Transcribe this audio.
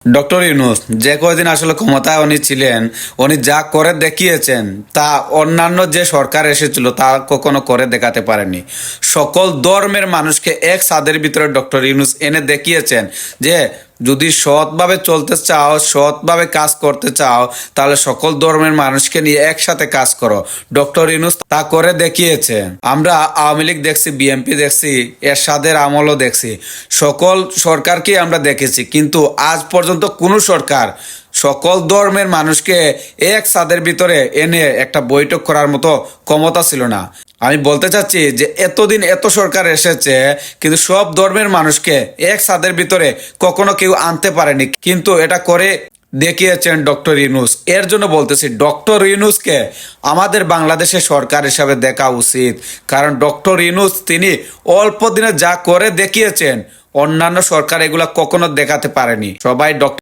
Doctor Yunus যে কয়দিন আসলে ক্ষমতায় উনি ছিলেন, উনি যা করে দেখিয়েছেন তা অন্যান্য যে সরকার এসেছিল তা কখনো করে দেখাতে পারেনি। সকল ধর্মের মানুষকে এক ছাদের ভিতরে ডক্টর ইউনূস এনে দেখিয়েছেন যে যদি সৎভাবে চলতে চাও, সৎভাবে কাজ করতে চাও, তাহলে সকল ধর্মের মানুষকে নিয়ে একসাথে কাজ করো। ডক্টর ইউনূস তা করে দেখিয়েছে। আমরা আওয়ামী লীগ দেখছি, বিএনপি দেখছি, এরশাদের আমলও দেখছি, সকল সরকারকেই আমরা দেখেছি, কিন্তু আজ পর্যন্ত কোনো সরকার সকল ধর্মের মানুষকে এক ছাদের ভিতরে এনে একটা বৈঠক করার মতো ক্ষমতা ছিল না। আমি বলতে চাচ্ছি যে এতদিন এত সরকার এসেছে, কিন্তু সব ধর্মের মানুষকে এক ছাদের ভিতরে কখনো কেউ আনতে পারেনি, কিন্তু এটা করে দেখিয়েছেন ডক্টর ইউনূস। এর জন্য বলতেছি ডক্টর ইউনূসকে আমাদের বাংলাদেশের সরকার হিসাবে দেখা উচিত, কারণ ডক্টর ইউনূস তিনি অল্প দিনে যা করে দেখিয়েছেন অন্যান্য সরকার এগুলা কখনো দেখাতে পারেনি। সবাই ডক্টর